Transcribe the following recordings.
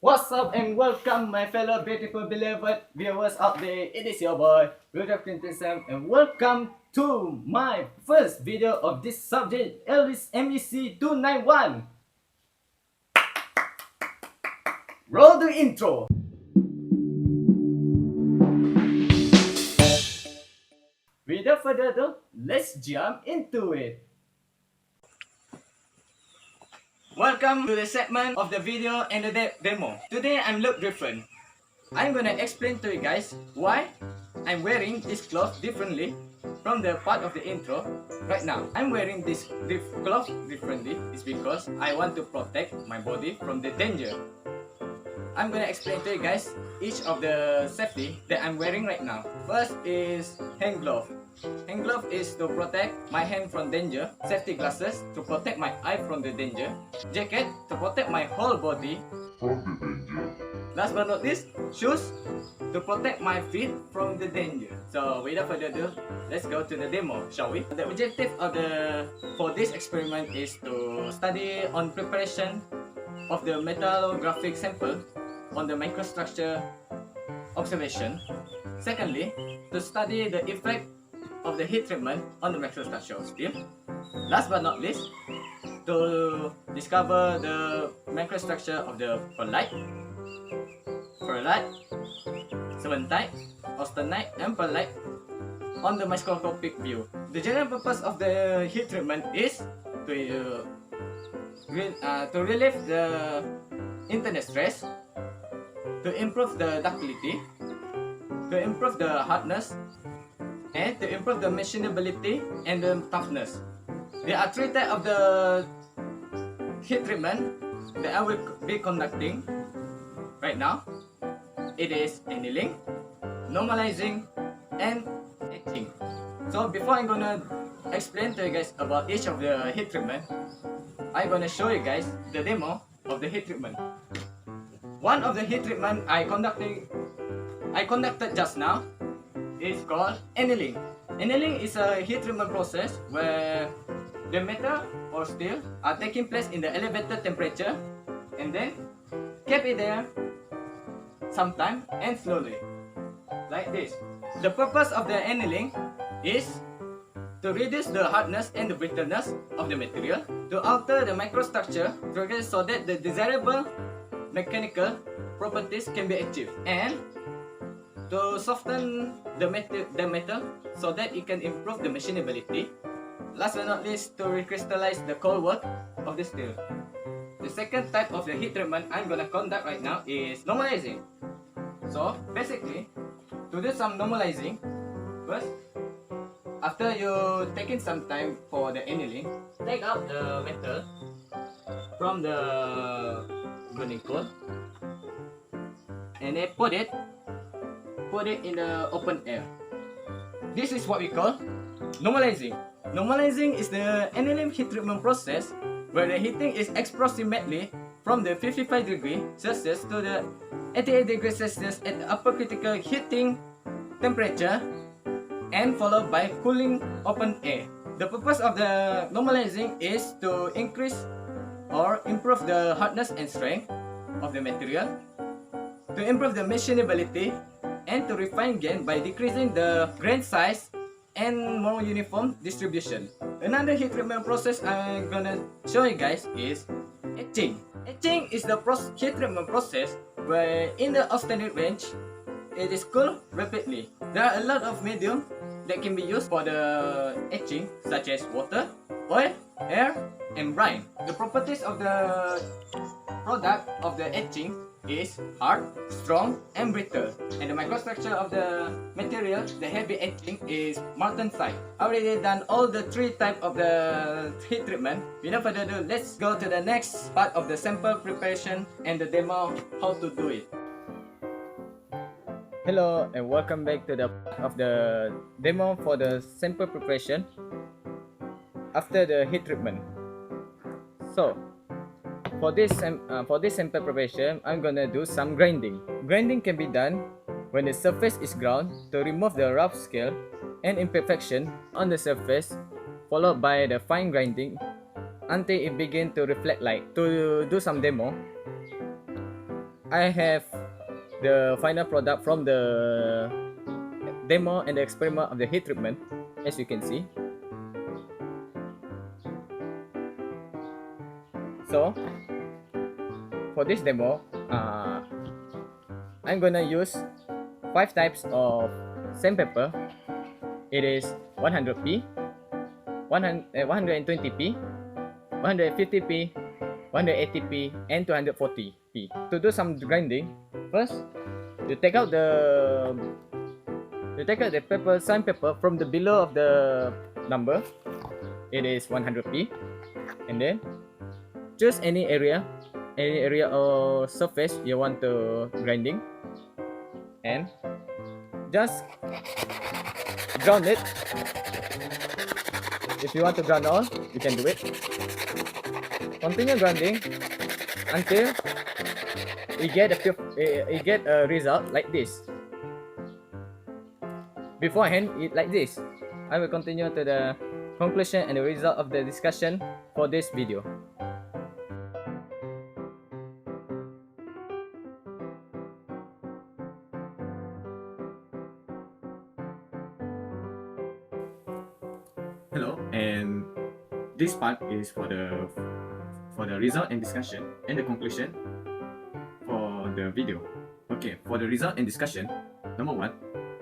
What's up and welcome my fellow beautiful beloved viewers out there. It is your boy Rudolph Sam and welcome to my first video of this subject Elvis MEC 291. Roll the intro. Without further ado, let's jump into it. Welcome to the segment of the video and the demo. Today I'm look different. I'm gonna explain to you guys why I'm wearing this cloth differently from the part of the intro. Right now, I'm wearing this cloth differently is because I want to protect my body from the danger. I'm gonna explain to you guys each of the safety that I'm wearing right now. First is hand glove. Hand glove is to protect my hand from danger. Safety glasses to protect my eye from the danger. Jacket to protect my whole body from the danger. Last but not least, shoes to protect my feet from the danger. So without further ado, let's go to the demo, shall we? The objective of for this experiment is to study on preparation of the metallographic sample on the microstructure observation. Secondly, to study the effect of the heat treatment on the microstructure steel. Last but not least, to discover the microstructure of the perlite, cementite, austenite, and perlite on the microscopic view. The general purpose of the heat treatment is to relieve the internal stress, to improve the ductility, to improve the hardness, and to improve the machinability and the toughness. There are three types of the heat treatment that I will be conducting right now. It is annealing, normalizing, and etching. So before I'm gonna explain to you guys about each of the heat treatment, I'm gonna show you guys the demo of the heat treatment. One of the heat treatment I conducted just now is called annealing. Annealing is a heat treatment process where the metal or steel are taking place in the elevated temperature and then keep it there sometime and slowly, like this. The purpose of the annealing is to reduce the hardness and the brittleness of the material, to alter the microstructure so that the desirable mechanical properties can be achieved, and to soften the metal so that it can improve the machinability. Last but not least, to recrystallize the cold work of the steel. The second type of the heat treatment I'm gonna conduct right now is normalizing. So basically, to do some normalizing, first, after you taking some time for the annealing, take out the metal from the burning coal and then put it in the open air. This is what we call normalizing. Normalizing is the annealing heat treatment process where the heating is approximately from the 55 degrees Celsius to the 88 degrees Celsius at the upper critical heating temperature and followed by cooling open air. The purpose of the normalizing is to increase or improve the hardness and strength of the material, to improve the machinability, and to refine gain by decreasing the grain size and more uniform distribution. Another heat treatment process I'm gonna show you guys is etching. Etching is the heat treatment process where in the austenite range, it is cooled rapidly. There are a lot of medium that can be used for the etching, such as water, oil, air, and brine. The properties of the product of the etching is hard, strong, and brittle. And the microstructure of the material, the heavy etching, is martensite. I already done all the three types of the heat treatment. Without further ado, let's go to the next part of the sample preparation and the demo how to do it. Hello and welcome back to the part of the demo for the sample preparation after the heat treatment. So for this sample preparation, I'm gonna do some grinding. Grinding can be done when the surface is ground to remove the rough scale and imperfection on the surface, followed by the fine grinding until it begins to reflect light. To do some demo, I have the final product from the demo and the experiment of the heat treatment, as you can see. So for this demo, I'm gonna use 5 types of sandpaper. It is 100p, 120p, 150p, 180p, and 240p. To do some grinding, first you take out the sandpaper from the below of the number. It is 100p, and then choose any area or surface you want to grinding, and just ground it. If you want to ground all, you can do it. Continue grinding until you get a result like this. Beforehand, it like this. I will continue to the conclusion and the result of the discussion for this video. Hello, and this part is for the result and discussion and the conclusion for the video. Okay, for the result and discussion, number 1,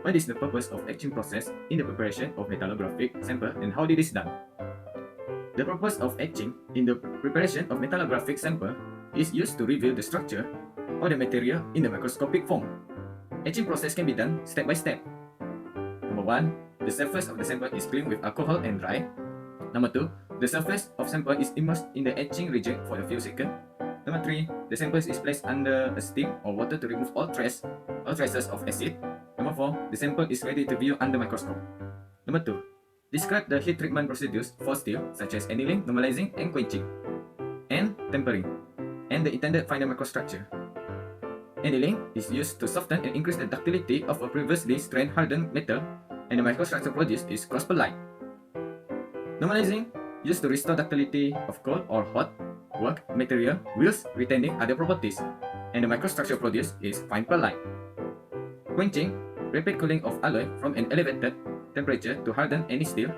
what is the purpose of etching process in the preparation of metallographic sample and how it is done? The purpose of etching in the preparation of metallographic sample is used to reveal the structure of the material in the microscopic form. Etching process can be done step by step. Number 1, the surface of the sample is cleaned with alcohol and dry. Number 2, the surface of sample is immersed in the etching region for a few seconds. Number 3, the sample is placed under a steam or water to remove all traces of acid. Number 4, the sample is ready to view under microscope. Number 2, describe the heat treatment procedures for steel such as annealing, normalizing, and quenching, and tempering, and the intended final microstructure. Annealing is used to soften and increase the ductility of a previously strain-hardened metal, and the microstructure produced is cross-per-line. Normalizing, used to restore ductility of cold or hot work material whilst retaining other properties, and the microstructure produced is fine per line. Quenching, rapid cooling of alloy from an elevated temperature to harden any steel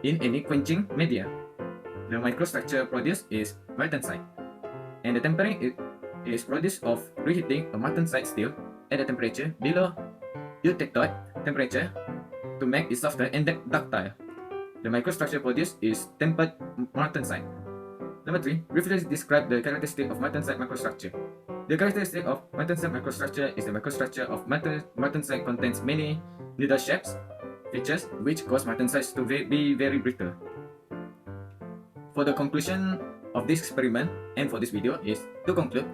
in any quenching media. The microstructure produced is martensite, and the tempering is produced of reheating a martensite steel at a temperature below eutectoid temperature to make it softer and ductile. The microstructure produced is tempered martensite. Number 3, briefly describe the characteristic of martensite microstructure. The characteristic of martensite microstructure is the microstructure of martensite contains many needle shapes, features which cause martensites to be very brittle. For the conclusion of this experiment and for this video is to conclude,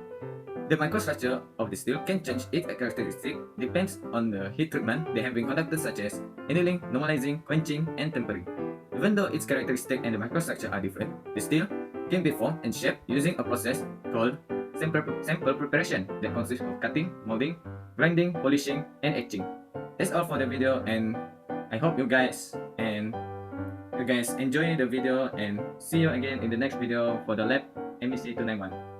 the microstructure of the steel can change its characteristic depends on the heat treatment they have been conducted such as annealing, normalizing, quenching, and tempering. Even though its characteristic and the microstructure are different, the steel can be formed and shaped using a process called sample preparation that consists of cutting, molding, grinding, polishing, and etching. That's all for the video, and I hope you guys enjoy the video, and see you again in the next video for the lab MEC 291.